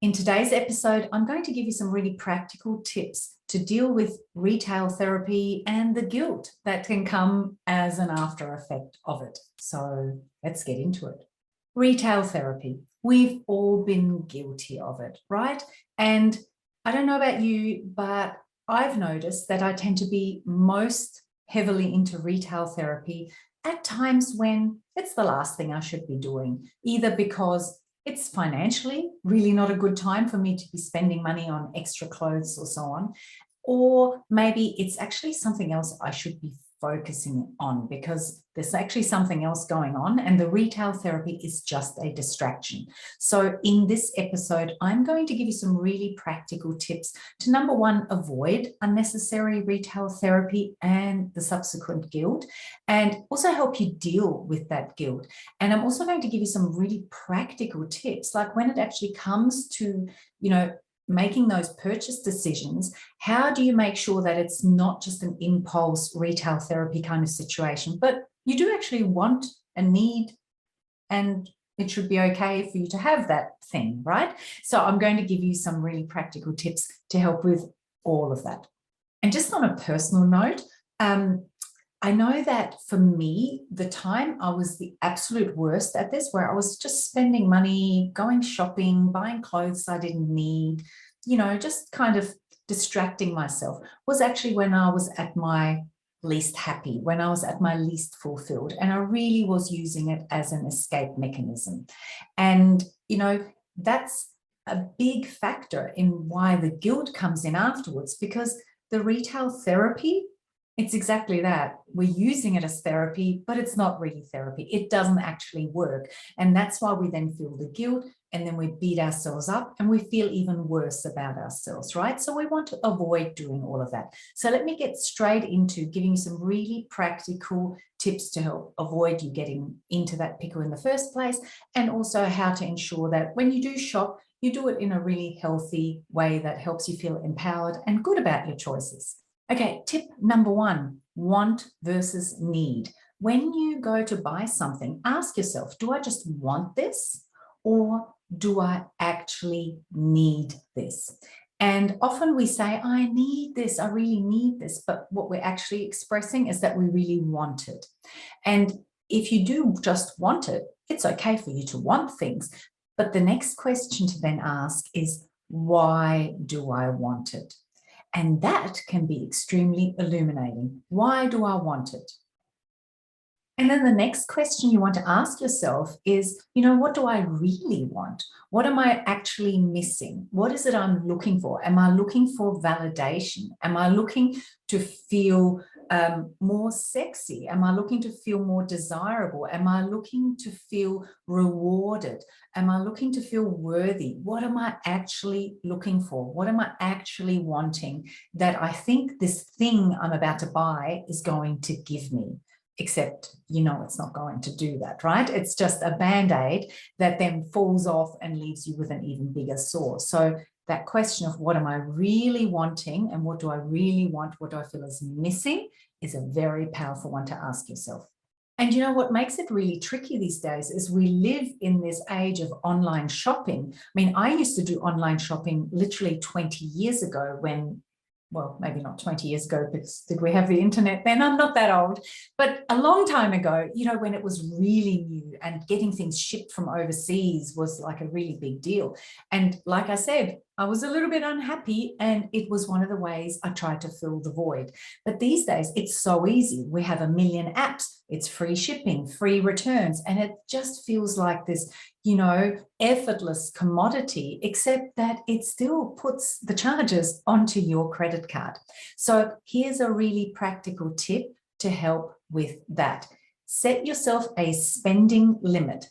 In today's episode, I'm going to give you some really practical tips to deal with retail therapy and the guilt that can come as an after effect of it. So let's get into it. Retail therapy. We've all been guilty of it, right? And I don't know about you, but I've noticed that I tend to be most heavily into retail therapy at times when it's the last thing I should be doing, either because it's financially really not a good time for me to be spending money on extra clothes or so on, or maybe it's actually something else I should be focusing on because there's actually something else going on and the retail therapy is just a distraction. So in this episode, I'm going to give you some really practical tips to, number one, avoid unnecessary retail therapy and the subsequent guilt, and also help you deal with that guilt. And I'm also going to give you some really practical tips, like when it actually comes to, making those purchase decisions, how do you make sure that it's not just an impulse retail therapy kind of situation, but you do actually want and need, and it should be okay for you to have that thing, right? So I'm going to give you some really practical tips to help with all of that. And just on a personal note, I know that for me, the time I was the absolute worst at this, where I was just spending money, going shopping, buying clothes I didn't need, just kind of distracting myself, was actually when I was at my least happy, when I was at my least fulfilled. And I really was using it as an escape mechanism. And, that's a big factor in why the guilt comes in afterwards, because the retail therapy, it's exactly that. We're using it as therapy, but it's not really therapy. It doesn't actually work. And that's why we then feel the guilt, and then we beat ourselves up and we feel even worse about ourselves, right? So we want to avoid doing all of that. So let me get straight into giving you some really practical tips to help avoid you getting into that pickle in the first place, and also how to ensure that when you do shop, you do it in a really healthy way that helps you feel empowered and good about your choices. Okay, tip number one, want versus need. When you go to buy something, ask yourself, do I just want this, or do I actually need this? And often we say, I need this, I really need this. But what we're actually expressing is that we really want it. And if you do just want it, it's okay for you to want things. But the next question to then ask is, why do I want it? And that can be extremely illuminating. Why do I want it? And then the next question you want to ask yourself is, what do I really want? What am I actually missing? What is it I'm looking for? Am I looking for validation? Am I looking to feel more sexy? Am I looking to feel more desirable? Am I looking to feel rewarded? Am I looking to feel worthy? What am I actually looking for? What am I actually wanting that I think this thing I'm about to buy is going to give me? Except, it's not going to do that, right? It's just a Band-Aid that then falls off and leaves you with an even bigger sore. So that question of what am I really wanting and what do I really want, what do I feel is missing, is a very powerful one to ask yourself. And what makes it really tricky these days is we live in this age of online shopping. I mean, I used to do online shopping literally 20 years ago when, well, maybe not 20 years ago, because did we have the internet then? I'm not that old, but a long time ago, when it was really new and getting things shipped from overseas was like a really big deal. And like I said, I was a little bit unhappy, and it was one of the ways I tried to fill the void. But these days, it's so easy. We have a million apps. It's free shipping, free returns, and it just feels like this, effortless commodity, except that it still puts the charges onto your credit card. So here's a really practical tip to help with that. Set yourself a spending limit.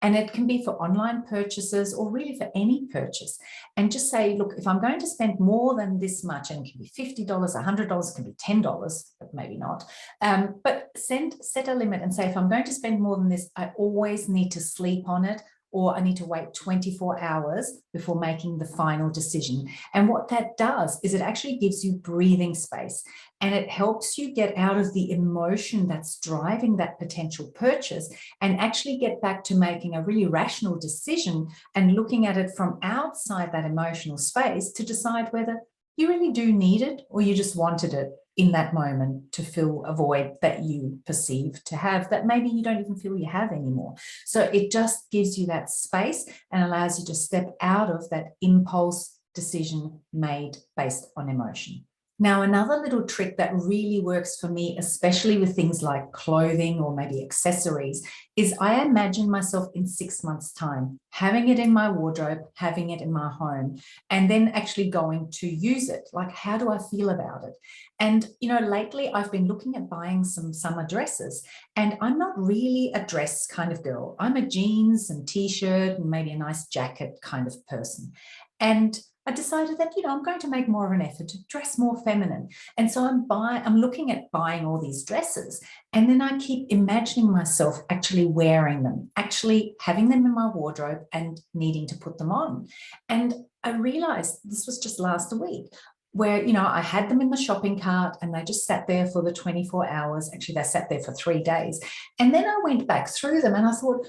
And it can be for online purchases or really for any purchase. And just say, look, if I'm going to spend more than this much, and it can be $50, $100, it can be $10, but maybe not. But set a limit and say, if I'm going to spend more than this, I always need to sleep on it, or I need to wait 24 hours before making the final decision. And what that does is it actually gives you breathing space, and it helps you get out of the emotion that's driving that potential purchase and actually get back to making a really rational decision and looking at it from outside that emotional space to decide whether you really do need it or you just wanted it in that moment to fill a void that you perceive to have that maybe you don't even feel you have anymore. So it just gives you that space and allows you to step out of that impulse decision made based on emotion. Now, another little trick that really works for me, especially with things like clothing or maybe accessories, is I imagine myself in 6 months' time, having it in my wardrobe, having it in my home, and then actually going to use it. Like, how do I feel about it? And, lately I've been looking at buying some summer dresses, and I'm not really a dress kind of girl. I'm a jeans and t-shirt and maybe a nice jacket kind of person. And I decided that, I'm going to make more of an effort to dress more feminine. And so I'm looking at buying all these dresses, and then I keep imagining myself actually wearing them, actually having them in my wardrobe and needing to put them on. And I realized this was just last week where, I had them in the shopping cart and they just sat there for the 24 hours. Actually, they sat there for 3 days. And then I went back through them and I thought,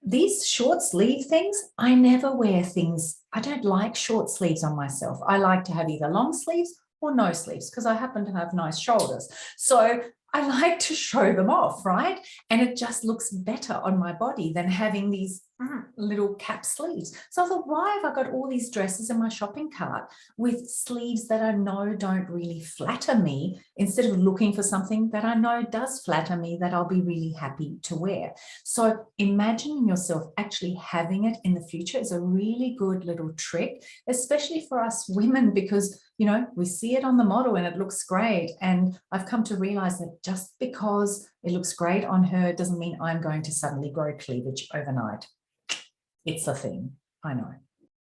these short sleeve things, I never wear things. I don't like short sleeves on myself. I like to have either long sleeves or no sleeves because I happen to have nice shoulders. So I like to show them off, right? And it just looks better on my body than having these little cap sleeves. So I thought, why have I got all these dresses in my shopping cart with sleeves that I know don't really flatter me, instead of looking for something that I know does flatter me that I'll be really happy to wear? So imagining yourself actually having it in the future is a really good little trick, especially for us women, because we see it on the model and it looks great. And I've come to realize that just because it looks great on her doesn't mean I'm going to suddenly grow cleavage overnight. It's a thing, I know.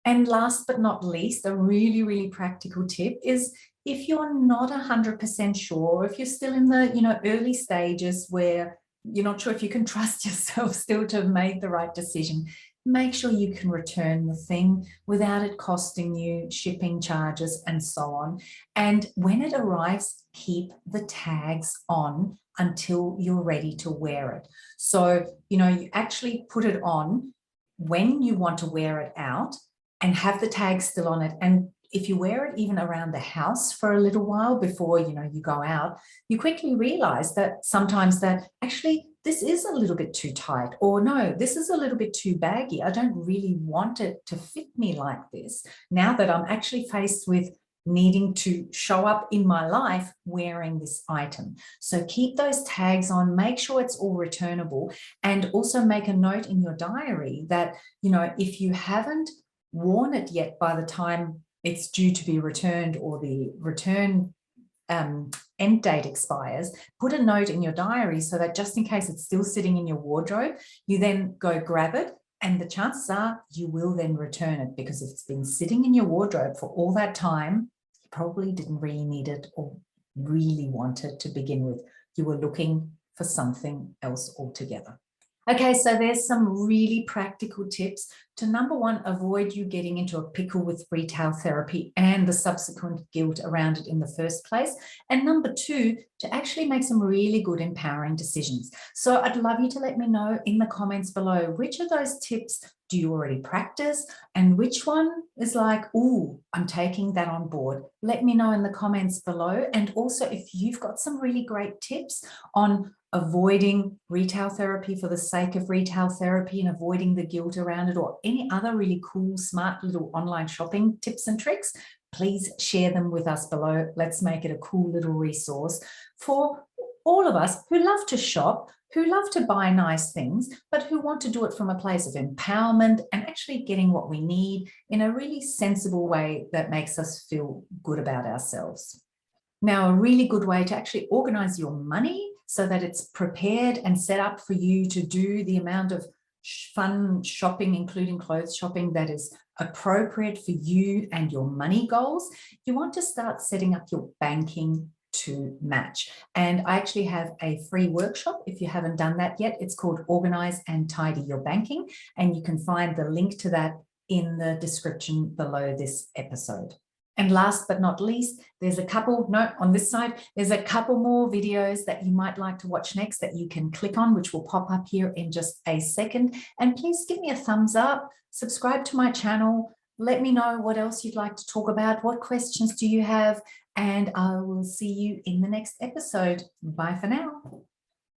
And last but not least, a really, really practical tip is, if you're not 100% sure, if you're still in the early stages where you're not sure if you can trust yourself still to have made the right decision, make sure you can return the thing without it costing you shipping charges and so on. And when it arrives, keep the tags on until you're ready to wear it. So, you actually put it on when you want to wear it out and have the tag still on it. And if you wear it even around the house for a little while before, you go out, you quickly realize that sometimes that actually this is a little bit too tight, or no, this is a little bit too baggy. I don't really want it to fit me like this now that I'm actually faced with needing to show up in my life wearing this item. So keep those tags on, make sure it's all returnable, and also make a note in your diary that, if you haven't worn it yet by the time it's due to be returned or the return end date expires, put a note in your diary so that just in case it's still sitting in your wardrobe, you then go grab it, and the chances are you will then return it, because if it's been sitting in your wardrobe for all that time, you probably didn't really need it or really want it to begin with. You were looking for something else altogether. Okay, so there's some really practical tips to, number one, avoid you getting into a pickle with retail therapy and the subsequent guilt around it in the first place. And number two, to actually make some really good empowering decisions. So I'd love you to let me know in the comments below, which of those tips do you already practice and which one is like, ooh, I'm taking that on board. Let me know in the comments below. And also, if you've got some really great tips on avoiding retail therapy for the sake of retail therapy and avoiding the guilt around it, or any other really cool, smart little online shopping tips and tricks, please share them with us below. Let's make it a cool little resource for all of us who love to shop, who love to buy nice things, but who want to do it from a place of empowerment and actually getting what we need in a really sensible way that makes us feel good about ourselves. Now, a really good way to actually organize your money so that it's prepared and set up for you to do the amount of fun shopping, including clothes shopping, that is appropriate for you and your money goals. You want to start setting up your banking to match. And I actually have a free workshop if you haven't done that yet. It's called Organize and Tidy Your Banking, and you can find the link to that in the description below this episode. And last but not least, there's a couple, no, on this side, there's a couple more videos that you might like to watch next that you can click on, which will pop up here in just a second. And please give me a thumbs up, subscribe to my channel, let me know what else you'd like to talk about, what questions do you have, and I will see you in the next episode. Bye for now.